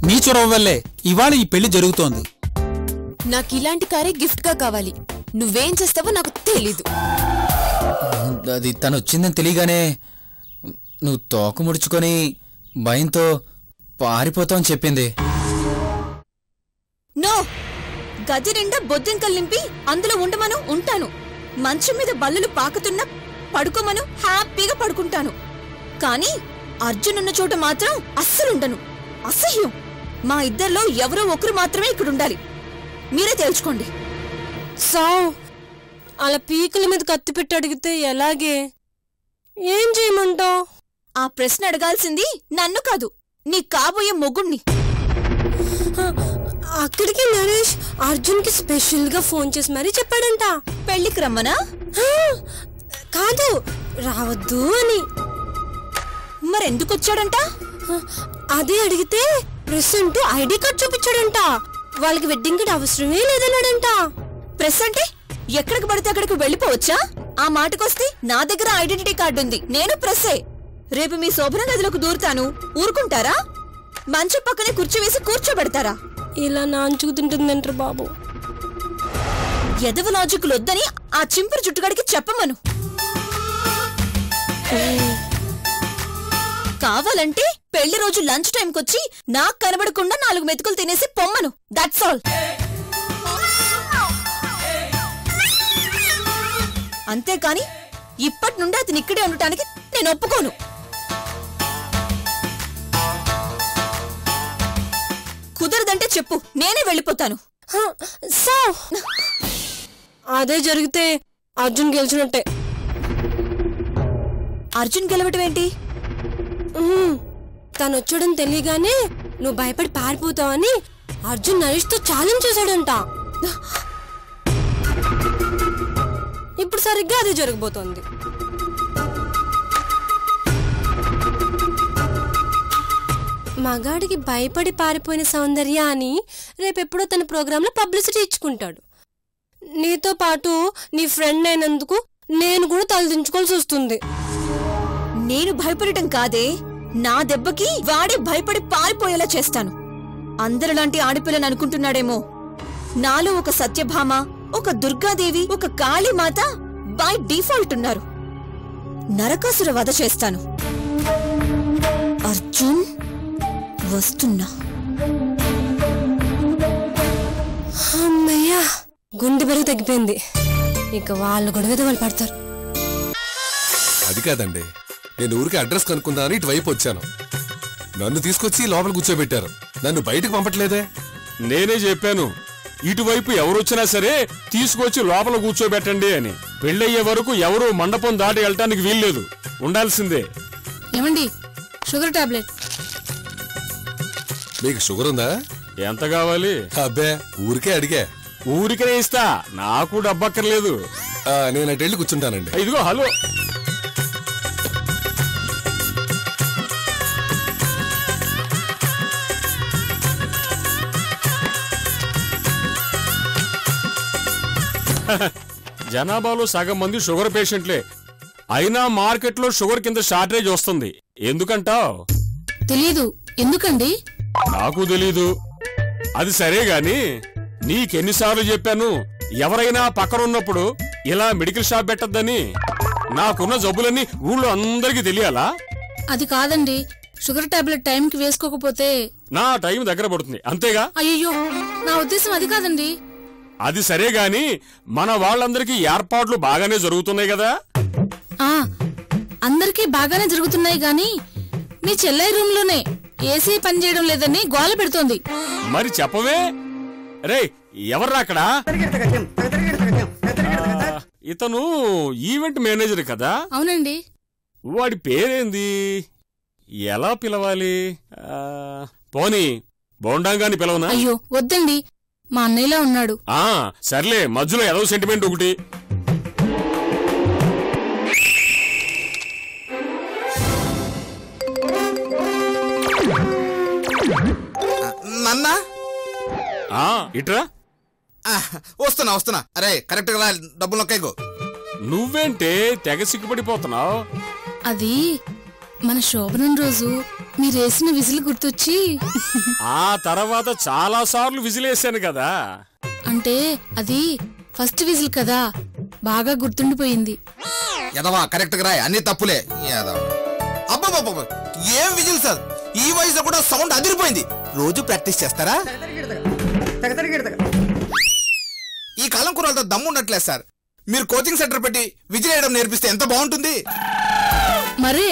మీ చొరవ వల్లే ఇవాళ ఈ పెళ్లి జరుగుతోంది. నాకు ఇలాంటి కారే గిఫ్ట్ గా కావాలి. నువ్వేం చేస్తావో నాకు తెలీదు. అది తను వచ్చిందని తెలియగానే నువ్వు తోక ముడుచుకొని భయంతో పారిపోతావని చెప్పింది. నో, గది నిండా బొద్దింకలు నింపి అందులో ఉండమను, ఉంటాను. మంచం మీద బల్లులు పాకుతున్నా పడుకోమను, హ్యాపీగా పడుకుంటాను. కానీ అర్జున్ ఉన్న చోట మాత్రం అస్సలుండను. అసహ్యం. మా ఇద్దరిలో ఎవరో ఒకరు మాత్రమే ఇక్కడ ఉండాలి. మీరే తెలుసుకోండి. అలా పీకల మీద కత్తి పెట్టి అడిగితే ఎలాగే? ఏం చేయమంటావు? ఆ ప్రశ్న అడగాల్సింది నన్ను కాదు, నీ కాబోయే మొగుణ్ణి. అక్కడికి నరేష్ అర్జున్ కి స్పెషల్ గా ఫోన్ చేసి మరీ చెప్పాడంట పెళ్లికి రమ్మనా? కాదు, రావద్దు అని. మరెందుకు వచ్చాడంట? అదే అడిగితే ప్రెస్ అంటూ ఐడి కార్డ్ చూపించాడంట. వాళ్ళకి వెడ్డింగ్ కార్డ్ అవసరమే లేదన్నాడంట. ప్రెస్ అంటే ఎక్కడికి పడితే అక్కడికి వెళ్ళిపోవచ్చా? ఆ మాటకొస్తే నా దగ్గర ఐడెంటిటీ కార్డు ఉంది, నేను ప్రెస్సే. రేపు మీ శోభన గదిలోకి దూరుతాను, ఊరుకుంటారా? మంచం పక్కనే కుర్చీ వేసి కూర్చోబెడతారా? ఇలా నాంచుకుతుంటుందంటారు బాబు. ఎదవ లాజిక్లు వద్దని ఆ చింపురు చుట్టుగడికి చెప్పమను. కావాలంటే పెళ్లి రోజు లంచ్ టైంకొచ్చి నాకు కనబడకుండా 4 మెతుకులు తినేసి పొమ్మను. That's all. అంతేకాని ఇప్పటి నుండి అతను ఇక్కడే ఉండటానికి నేను ఒప్పుకోను. కుదరదంటే చెప్పు, నేనే వెళ్ళిపోతాను. అదే జరిగితే అర్జున్ గెలిచినట్టే. అర్జున్ గెలవటం ఏంటి? తను వచ్చాడని తెలియగానే నువ్వు భయపడి పారిపోతావని అర్జున్ నరేష్ తో ఛాలెంజ్ చేశాడంట. ఇప్పుడు సరిగ్గా అదే జరగబోతోంది. మగాడికి భయపడి పారిపోయిన సౌందర్య అని రేపెప్పుడో తన ప్రోగ్రాంలో పబ్లిసిటీ ఇచ్చుకుంటాడు. నీతో పాటు నీ ఫ్రెండ్ అయినందుకు నేను కూడా తలదించుకోవాల్సి వస్తుంది. నేను భయపడటం కాదే, నా దెబ్బకి వాడే భయపడి పారిపోయేలా చేస్తాను. అందరిలాంటి ఆడపిల్లని అనుకుంటున్నాడేమో. నాలో ఒక సత్యభామ, ఒక దుర్గాదేవి, ఒక కాళీమాత బై డిఫాల్ట్ ఉన్నారు. నరకాసుర వధ చేస్తాను. అర్జున్ వస్తున్నా. అమ్మయ్యా, గుండె బరువు తగ్గిపోయింది. ఇక వాళ్ళు గొడవ వాళ్ళు పడతారు. అది కాదండి, నేను ఊరికి అడ్రస్ కనుక్కుందామని ఇటువైపు వచ్చాను. నన్ను తీసుకొచ్చి లోపల కూర్చోబెట్టారు, నన్ను బయటకు పంపట్లేదే. నేనే చెప్పాను, ఇటువైపు ఎవరొచ్చినా సరే తీసుకొచ్చి లోపల కూర్చోబెట్టండి అని. పెళ్ళయ్యే వరకు ఎవరూ మండపం దాటి వెళ్ళటానికి వీల్లేదు, ఉండాల్సిందే. ఏమండి, షుగర్ టాబ్లెట్. మీకు షుగర్ ఉందా? ఎంత కావాలి? అబ్బే, ఊరికే అడిగా. ఊరికనే ఇస్తా, నాకు డబ్బక్కర్లేదు. నేను అటు వెళ్ళి కూర్చుంటానండి. ఇదిగో హలో. జనాభాలో సగం మంది షుగర్ పేషెంట్లే. అయినా మార్కెట్లో షుగర్ కింద షార్టేజ్ వస్తుంది. ఎందుకంటావ్? తెలీదు. ఎందుకండి? నాకు తెలీదు. అది సరే గాని నీకెన్నిసార్లు చెప్పాను ఎవరైనా పక్కనున్నప్పుడు ఇలా మెడికల్ షాప్ పెట్టద్దని. నాకున్న జబ్బులన్నీ ఊళ్ళో అందరికీ తెలియాలా? అది కాదండి, షుగర్ టాబ్లెట్ టైంకి వేసుకోకపోతే నా టైం దగ్గర పడుతుంది, అంతేగా. అయ్యో, నా ఉద్దేశం అది కాదండి. అది సరే గాని మన వాళ్ళందరికీ ఏర్పాట్లు బాగానే జరుగుతున్నాయి కదా? అందరికీ బాగానే జరుగుతున్నాయి గాని నీ చెల్లై రూమ్ లోనే ఏసీ పనిచేయడం లేదని గోల పెడుతోంది. మరి చెప్పవే. రే, ఎవర్రా అక్కడ? ఇతను ఈవెంట్ మేనేజర్ కదా? అవునండి. వాడి పేరేంది? ఎలా పిలవాలి? పోనీ బోండాంగాని పిలవనా? అయ్యో వద్దండి, మా అన్నయ్యలా ఉన్నాడు. సర్లే, మధ్యలో ఏదో సెంటిమెంట్ ఒకటి. ఇట్రా. వస్తున్నా. అరే కరెక్ట్ గా డబ్బులు నొక్కేగో. నువ్వేంటే తెగ సిగ్గుపడిపోతున్నావు? అది మన శోభనం రోజు మీరేసిన విజిల్ గుర్తొచ్చి ఆ తర్వాత చాలా సార్లు విజిలేసాను కదా. అంటే అది ఫస్ట్ విజిల్ కదా, బాగా గుర్తుండిపోయింది. ఎదవా కరెక్ట్ గా రాయ్, అన్ని తప్పులే. అబ్బా ఏం విజిల్ సార్, ఈ వయసులో కూడా సౌండ్ అదిరిపోయింది. రోజు ప్రాక్టీస్ చేస్తారా? ఈ కాలం కుర్రాలతో దమ్ము ఉండట్లేదు సార్. మీరు కోచింగ్ సెంటర్ పెట్టి విజిల్ వేయడం నేర్పిస్తే ఎంత బాగుంటుంది. మరే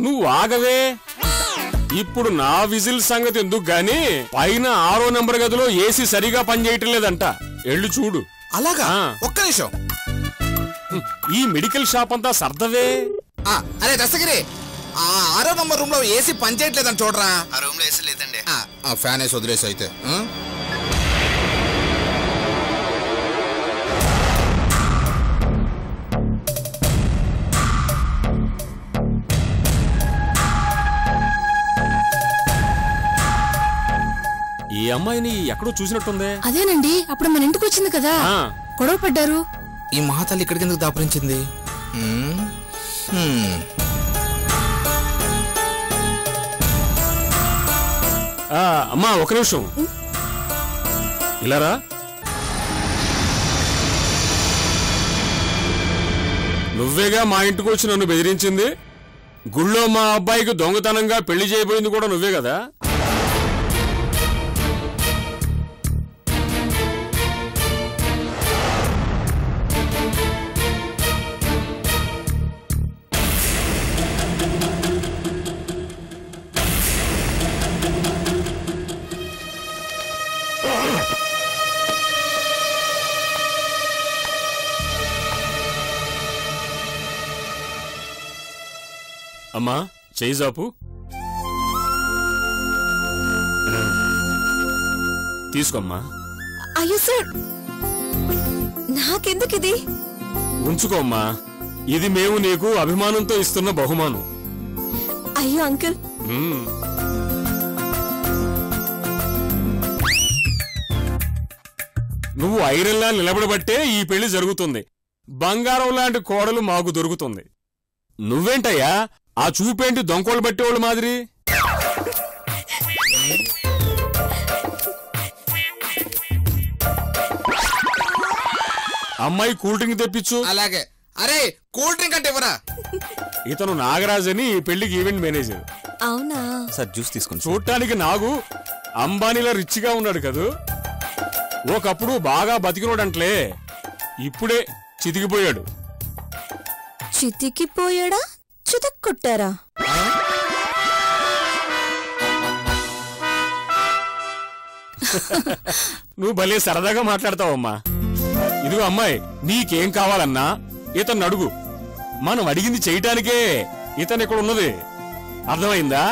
నువ్వు ఆగవే. ఇప్పుడు నా విజిల్ సంగతి ఎందుకు గాని, పైన 6వ నెంబర్ గదిలో ఏసీ సరిగా పనిచేయటం లేదంట. ఎళ్ళు చూడు. అలాగా? ఒక్క నిమిషం. ఈ మెడికల్ షాప్ అంతా సర్దవే. అరే దస్తగిరి, 6వ నంబర్ రూమ్ లో ఏసీ పనిచేయట్లేదని చూడరా. ఆ రూమ్ లో ఏసీ లేదండి. ఫ్యాన్ వేసి వదిలేసి అయితే. ఈ అమ్మాయిని ఎక్కడో చూసినట్టుందే. అదేనండి, అప్పుడు మన ఇంటికి వచ్చింది కదా, గొడవ పడ్డారు. ఈ మహాతల్లి ఇక్కడికి ఎందుకు దాపరించింది? అమ్మా ఒక నిమిషం ఇలారా. నువ్వేగా మా ఇంటికి వచ్చి నన్ను బెదిరించింది. గుళ్ళో మా అబ్బాయికి దొంగతనంగా పెళ్లి చేయబోయింది కూడా నువ్వే కదా. అమ్మా చేయి జాపు. తీసుకోమ్మా. అయ్యో సార్, నాకెందుకు ఇది? ఉంచుకోమ్మా, ఇది మేము నీకు అభిమానంతో ఇస్తున్న బహుమానం. అయ్యో అంకుల్. నువ్వు ఐరన్లా నిలబడబట్టే ఈ పెళ్లి జరుగుతుంది. బంగారం లాంటి కోడలు మాకు దొరుకుతుంది. నువ్వేంటయ్యా ఆ చూపేంటి దొంకోళ్ళు బట్టేవాళ్ళు మాదిరి? అమ్మాయి కూల్ డ్రింక్ తెప్పించు. అలాగే. అరే కూల్ డ్రింక్ అంటే ఎవరా? ఇతను నాగరాజ్ అని ఈ పెళ్లికి ఈవెంట్ మేనేజర్. అవునా సార్ జ్యూస్ తీసుకోండి. చూడటానికి నాగు అంబానీలా రిచ్గా ఉన్నాడు కదూ. ఒకప్పుడు బాగా బతికినోడంట్లే, ఇప్పుడే చితికిపోయాడు. చితికిపోయాడా? చితక్కొట్టారా? నువ్వు భలే సరదాగా మాట్లాడతావమ్మా. ఇదిగో అమ్మాయి, నీకేం కావాలన్నా ఇతన్ని అడుగు. మనం అడిగింది చేయటానికే ఇతను ఇక్కడ ఉన్నది. అర్థమైందా?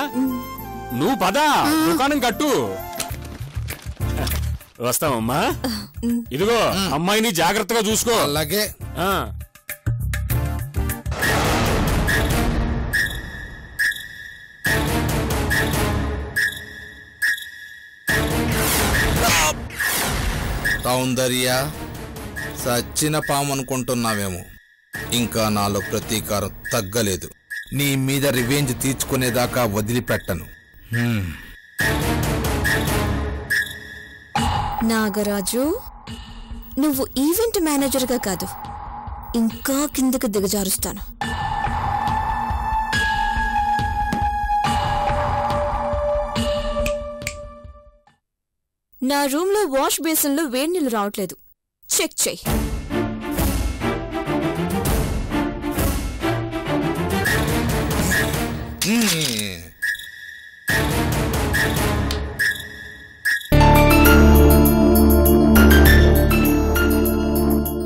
నువ్వు పదా దుకాణం కట్టు. వస్తామమ్మా. ఇదిగో అమ్మాయిని జాగ్రత్తగా చూసుకో. అలాగే. సౌందర్య, సచ్చిన పాము అనుకుంటున్నావేమో. ఇంకా నాలో ప్రతీకారం తగ్గలేదు. నీ మీద రివెంజ్ తీర్చుకునేదాకా వదిలిపెట్టను. నాగరాజు, నువ్వు ఈవెంట్ మేనేజర్గా కాదు, ఇంకా కిందకు దిగజారుస్తాను. నా రూమ్లో వాష్ బేసిన్లో వేడి నీళ్ళు రావట్లేదు, చెక్ చెయ్యి.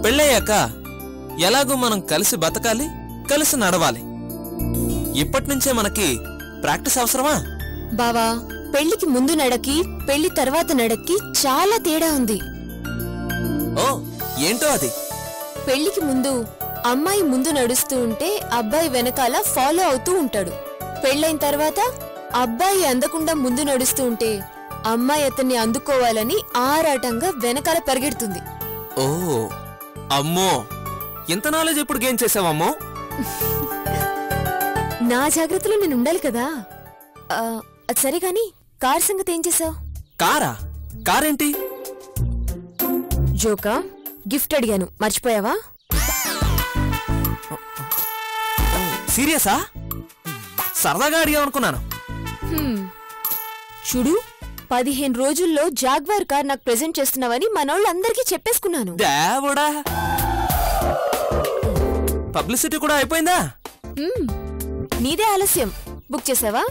పెళ్ళయ్యాక ఎలాగో మనం కలిసి బతకాలి, కలిసి నడవాలి. ఇప్పటినుంచే మనకి ప్రాక్టీస్ అవసరమా? బావా, పెళ్లికి ముందు నడకి పెళ్లి తర్వాత నడక్కి చాలా తేడా ఉంది. ఓ ఏంటో అది? పెళ్లికి ముందు అమ్మాయి ముందు నడుస్తూ ఉంటే అబ్బాయి వెనకాల ఫాలో అవుతూ ఉంటాడు. పెళ్ళైన తర్వాత అబ్బాయి అందకుండా ముందు నడుస్తూ ఉంటే అమ్మాయి అతన్ని అందుకోవాలని ఆరాటంగా వెనకాల పరిగెడుతుంది. ఓ అమ్మో, ఎంత నాలెడ్జ్ ఎప్పుడు గెయిన్ చేసావమ్మో? నా జాగ్రత్తలో నేను ఉండాలి కదా. అది సరే గాని కార్ సంగతి ఏం చేసావు? కారా? కారేంటి? జోకా, గిఫ్ట్ అడిగాను, మర్చిపోయావా? సీరియసా? సరదాగా అడిగామనుకున్నాను. చూడు, 15 రోజుల్లో జాగ్వార్ కార్ నాకు ప్రెజెంట్ చేస్తున్నావని మనోళ్ళందరికీ చెప్పేసుకున్నాను. దేవుడా, పబ్లిసిటీ కూడా అయిపోయిందా? నీదే ఆలస్యం. బుక్ చేసావా?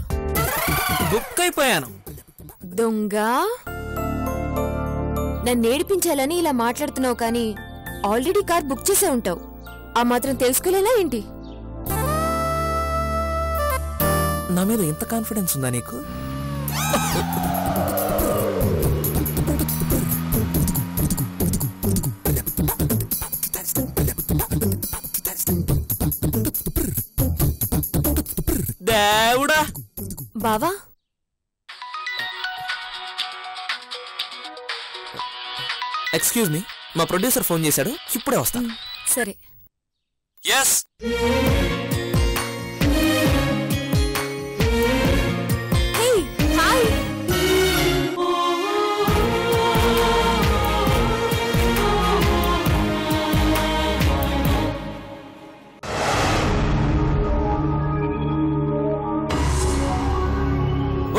బుక్ అయిపోయాను. దొంగ, నన్ను ఏడిపించాలని ఇలా మాట్లాడుతున్నావు కానీ ఆల్రెడీ కార్ బుక్ చేసే ఉంటావు. ఆ మాత్రం తెలుసుకోలేలా ఏంటి? నా మీద ఎంత కాన్ఫిడెన్స్ ఉందా నీకు? దేవుడా. బావా, ఎక్స్క్యూజ్ మీ, మా ప్రొడ్యూసర్ ఫోన్ చేశాడు, ఇప్పుడే వస్తా. సరే. ఎస్. హాయ్.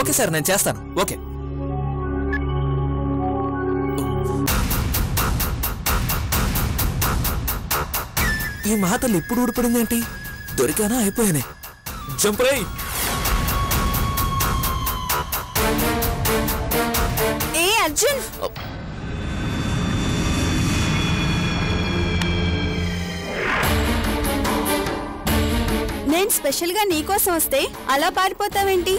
ఓకే సార్, నేను చేస్తాను. ఓకే. ఈ మహాతల్లి ఇప్పుడు ఊడిపడిందేంటి? దొరికానా? అయిపోయానే. జంప్ రే. ఏ అర్జున్, నేను స్పెషల్ గా నీకోసం వస్తే అలా పారిపోతావేంటి?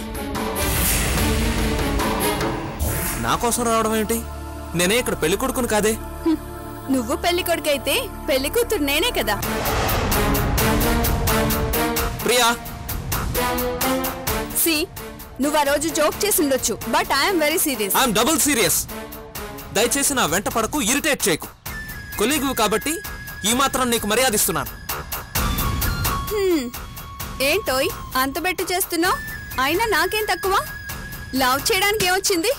నా కోసం రావడం ఏంటి? నేనే ఇక్కడ పెళ్లి కొడుకుని కాదే. నువ్వు పెళ్లి కొడుకైతే పెళ్లి కూతురు నేనే కదా. ప్రియా, సి, నువ్వు ఆ రోజు జోక్ చేసి ఉండొచ్చు, but I'm very serious. I'm double serious. దయచేసి నా వెంట పడకు, ఇరిటేట్ చేయకు. కొలీగు కాబట్టి ఈ మాత్రం నీకు మర్యాద ఇస్తున్నాను. ఏంటోయ్ అంత బెట్టు చేస్తున్నావు? అయినా నాకేం తక్కువ? లవ్ చేయడానికి ఏమొచ్చింది?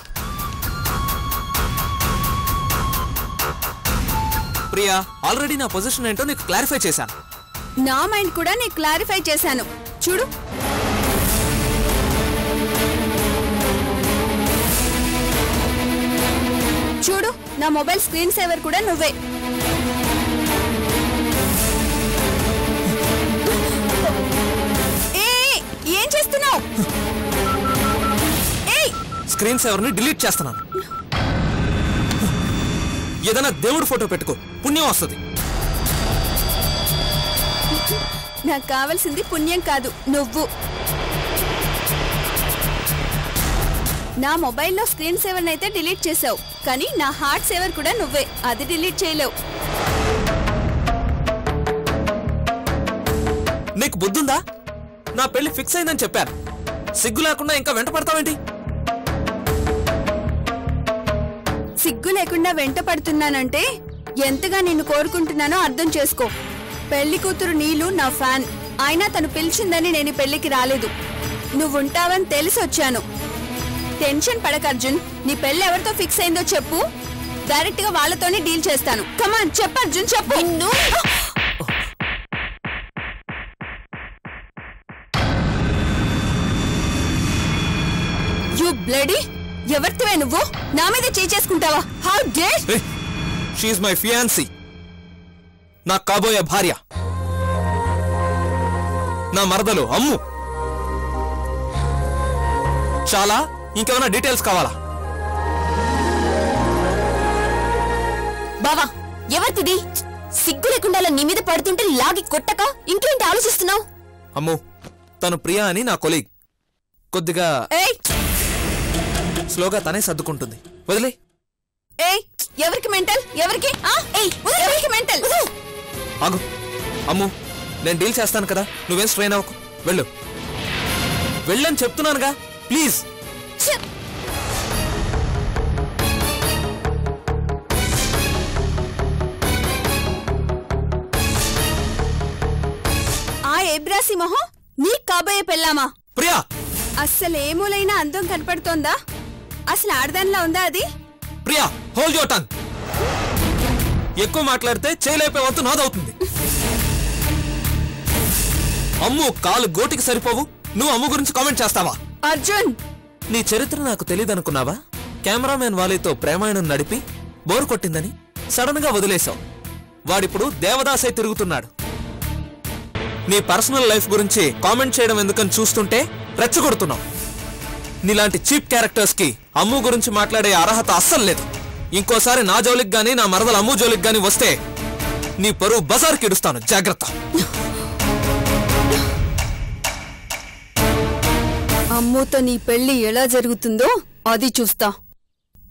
ప్రియా, ఆల్రెడీ నా పొజిషన్ ఏంటో నీకు క్లారిఫై చేశాను. నా మైండ్ కూడా నీకు క్లారిఫై చేశాను. చూడు, చూడు, నా మొబైల్ స్క్రీన్ సేవర్ కూడా నువ్వే. ఏం చేస్తున్నావు? స్క్రీన్ సేవర్ ని డిలీట్ చేస్తున్నాను. ఏదైనా దేవుడు ఫోటో పెట్టుకో, పుణ్యం వస్తుంది. నాకు కావాల్సింది పుణ్యం కాదు, నువ్వు. నా మొబైల్లో స్క్రీన్ సేవర్ అయితే డిలీట్ చేసావు, కానీ నా హార్ట్ సేవర్ కూడా నువ్వే. అది డిలీట్ చేయలేవు. నీకు బుద్ధుందా? నా పెళ్లి ఫిక్స్ అయిందని చెప్పాను. సిగ్గు లేకుండా ఇంకా వెంట పడతావేంటి? సిగ్గు లేకుండా వెంట పడుతున్నానంటే ఎంతగా నిన్ను కోరుకుంటున్నానో అర్థం చేసుకో. పెళ్లి కూతురు నీలు నా ఫ్యాన్. అయినా తను పిలిచిందని నేను పెళ్లికి రాలేదు. నువ్వుంటావని తెలిసి వచ్చాను. టెన్షన్ పడక అర్జున్. నీ పెళ్లి ఎవరితో ఫిక్స్ అయిందో చెప్పు, డైరెక్ట్ గా వాళ్ళతోనే డీల్ చేస్తాను. కమాన్ చెప్పు అర్జున్, చెప్పు. యు బ్లడీ, ఎవరితివే నువ్వు? నా మీద చేసుకుంటావా? How dare! She is my fiancee, నా కాబోయే భార్య, నా మరదలు అమ్ము. చాలా? ఇంకేమైనా డీటెయిల్స్ కావాలా? బావా, ఎవరిది? సిగ్గు లేకుండా నీ మీద పడుతుంటే లాగి కొట్టక ఇంకేంటి ఆలోచిస్తున్నావు? అమ్ము, తను ప్రియా అని నా కొలీగ్. కొద్దిగా స్లోగా తనే సర్దుకుంటుంది. వదిలే. ఎవరికి మెంటల్? ఎవరికి మెంటల్? ఆగు అమ్ము, నేను డీల్ చేస్తాను కదా, నువ్వేం స్ట్రెయిన్ అవ్వకు. వెళ్ళు, వెళ్ళని చెప్తున్నానుగా, ప్లీజ్. ఆ ఏబ్రాసి మొహం నీ కాబోయే పెళ్ళామా? ప్రియా, అస్సలేమూలైనా అందం కనపడుతోందా? అసలు ఆడదానిలా ఉందా అది? Priya, hold your tongue. ఎక్కువ మాట్లాడితే చేయలేపే వంతు నాదవుతుంది. అమ్ము కాలు గోటికి సరిపోవు, నువ్వు అమ్ము గురించి కామెంట్ చేస్తావా? అర్జున్, నీ చరిత్ర నాకు తెలియదనుకున్నావా? కెమెరామెన్ వాలీతో ప్రేమాయణం నడిపి బోరు కొట్టిందని సడన్ గా వదిలేశావు. వాడిప్పుడు దేవదాసై తిరుగుతున్నాడు. నీ పర్సనల్ లైఫ్ గురించి కామెంట్ చేయడం ఎందుకని చూస్తుంటే రెచ్చగొడుతున్నావు. నీలాంటి చీప్ క్యారెక్టర్స్ కి అమ్ము గురించి మాట్లాడే అర్హత అస్సలు లేదు. ఇంకోసారి నా జోలికి గానీ నా మరదల అమ్ము జోలికి గానీ వస్తే నీ పరువు బజార్కి ఇడుస్తాను, జాగ్రత్త. అమ్ముతో నీ పెళ్లి ఎలా జరుగుతుందో అది చూస్తా.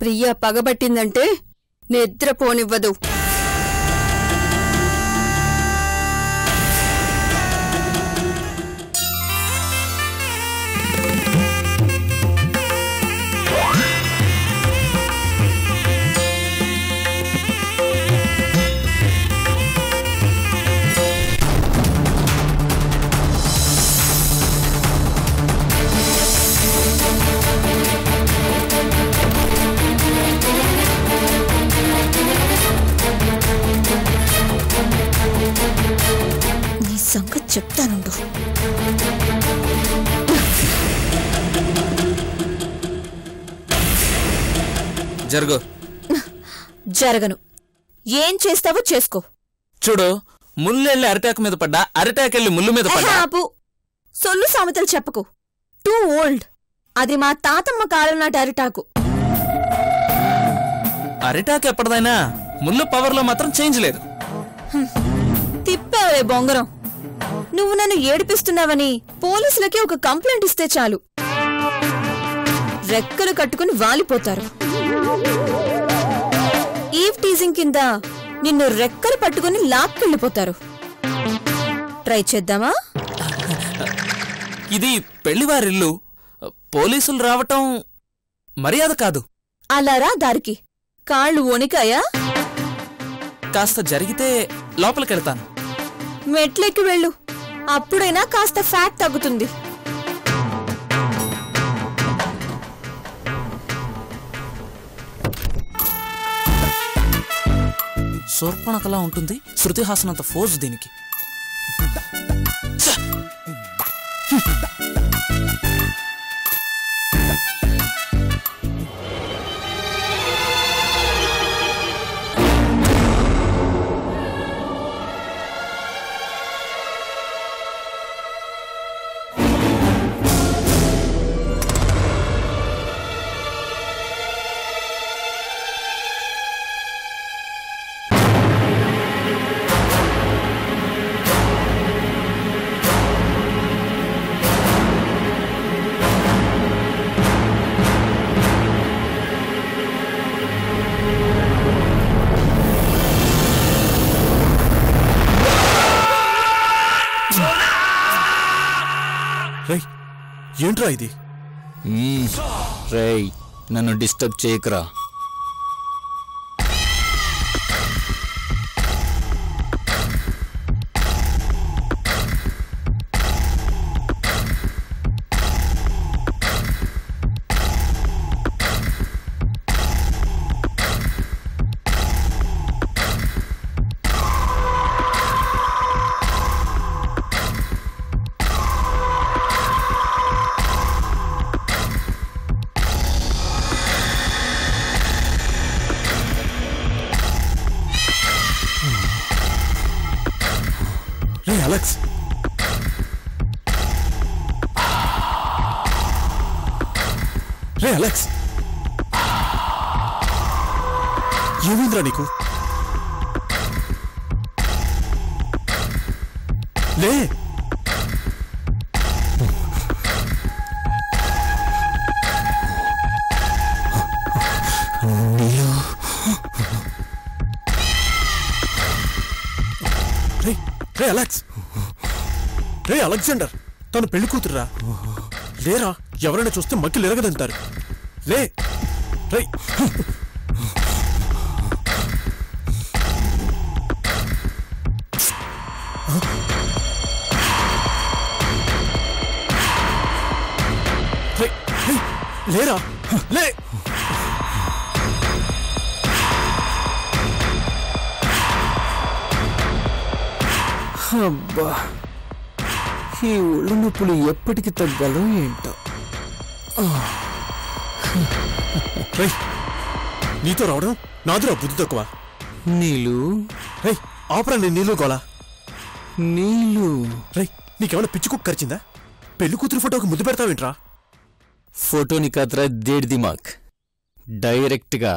ప్రియ పగబట్టిందంటే నిద్రపోనివ్వదు. సంగతి చెప్తానుండు. జరగను. ఏం చేస్తావో చేసుకో. చూడు, ముళ్ళెళ్ళి అరిటాకు మీద పడ్డా, అరిటాకెళ్ళి ముళ్ళు మీద పడ్డా. ఆపు. సొల్లు సామెతలు చెప్పకు. Two old. అది మా తాతమ్మ కాలం నాటి అరిటాకు. అరిటాకు ఎప్పటిదైనా ముళ్ళు పవర్లో మాత్రం చేంజ్ లేదు. తిప్పావే బొంగరం. నువ్వు నన్ను ఏడిపిస్తున్నావని పోలీసులకి ఒక కంప్లైంట్ ఇస్తే చాలు, రెక్కలు కట్టుకుని వాలిపోతారు. ఈవ్ టీజింగ్ కింద నిన్ను రెక్కలు పట్టుకుని లాక్కెళ్ళిపోతారు. ట్రై చేద్దామా? ఇది పెళ్లివారిల్లు, పోలీసులు రావటం మర్యాద కాదు. అలారా దారికి. కాళ్ళు వణికాయా? కాస్త జరిగితే లోపలికెళ్తాను. మెట్లెక్కి వెళ్ళు, అప్పుడైనా కాస్త ఫ్యాట్ తగ్గుతుంది. శూర్పణఖలా ఉంటుంది, శృతిహాసనంత ఫోర్స్ దీనికి. ఏంట్రా ఇది? రేయ్, నన్ను డిస్టర్బ్ చేయకురా. అలెక్స్, రే అలెక్స్, ఏమైందిరా నీకు? లే. రే అలెక్స్, రే అలెగ్జాండర్, తను పెళ్లి కూతురురా. లేరా, ఎవరైనా చూస్తే మక్కిలు ఎరగదంటారు. లే రే. లేరా లే. అబ్బా, ఈ ఒళ్ళు నొప్పులు ఎప్పటికి తగ్గాలో ఏంటో. రేయ్, నీతో రావడం నాదురా బుద్ధి తక్కువ. నీళ్ళు రేయ్, ఆపరా నేను నీళ్ళు గోలా. నీళ్ళు. రేయ్, నీకేమైనా పిచ్చి కుక్క కరిచిందా? పెళ్లి కూతురు ఫోటోకి ముద్దు పెడతావేంట్రా? ఫోటోని కాదురా దేడి దిమాక్, డైరెక్ట్గా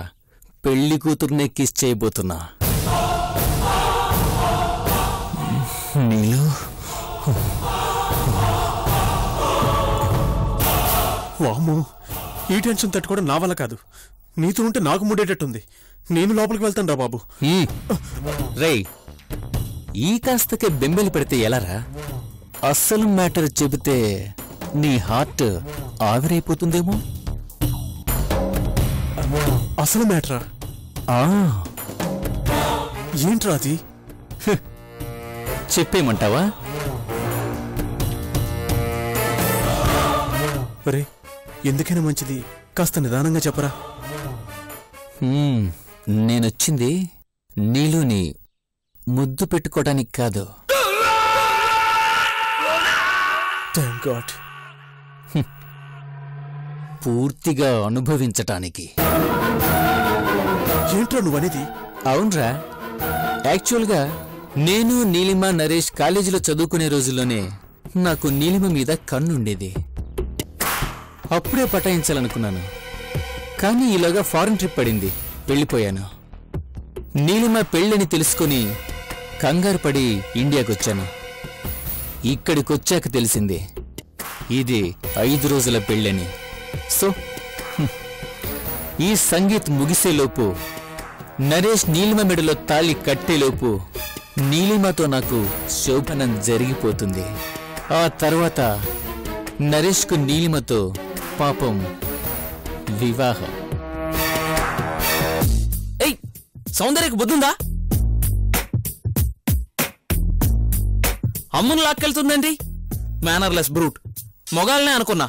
పెళ్లి కూతుర్నే కిస్ చేయబోతున్నా. నీళ్ళు. వామ్మో, ఈ టెన్షన్ తట్టుకోవడం నా వల్ల కాదు. నీతో ఉంటే నాకు ముడేటట్టుంది. నేను లోపలికి వెళ్తాను రా బాబు. రేయ్, ఈ కాస్తకే బెంబెలు పెడితే ఎలారా? అస్సలు మ్యాటర్ చెబితే నీ హార్ట్ ఆవిరైపోతుందేమో. అసలు మ్యాటరా? ఏంట్రా అది? చెప్పేమంటావా? ఒరే, ఎందుకైనా మంచిది కాస్త నిదానంగా చెప్పరా. నేనొచ్చింది నీలోని ముద్దు పెట్టుకోవడానికి కాదు. Thank God. పూర్తిగా అనుభవించటానికి. ఏంట్రా నువ్వనేది? అవునరా, యాక్చువల్గా నేను నీలిమ నరేష్ కాలేజీలో చదువుకునే రోజుల్లోనే నాకు నీలిమ మీద కన్నుండేది. అప్పుడే పటాయించాలనుకున్నాను, కానీ ఈలోగా ఫారెన్ ట్రిప్ పడింది, వెళ్ళిపోయాను. నీలిమ పెళ్ళని తెలుసుకుని కంగారు పడి ఇండియాకొచ్చాను. ఇక్కడికొచ్చాక తెలిసింది ఇది 5 రోజుల పెళ్ళని. సో ఈ సంగీత్ ముగిసేలోపు, నరేష్ నీలిమ మెడలో తాళి కట్టేలోపు నీలిమతో నాకు శోభనం జరిగిపోతుంది. ఆ తర్వాత నరేష్కు నీలిమతో పాపం వివాహం. ఏయ్, సౌందర్యకు బుద్ధుందా? అమ్మును లాక్కెళ్తుందండి. Mannerless brute. మొగాలనే అనుకున్నా.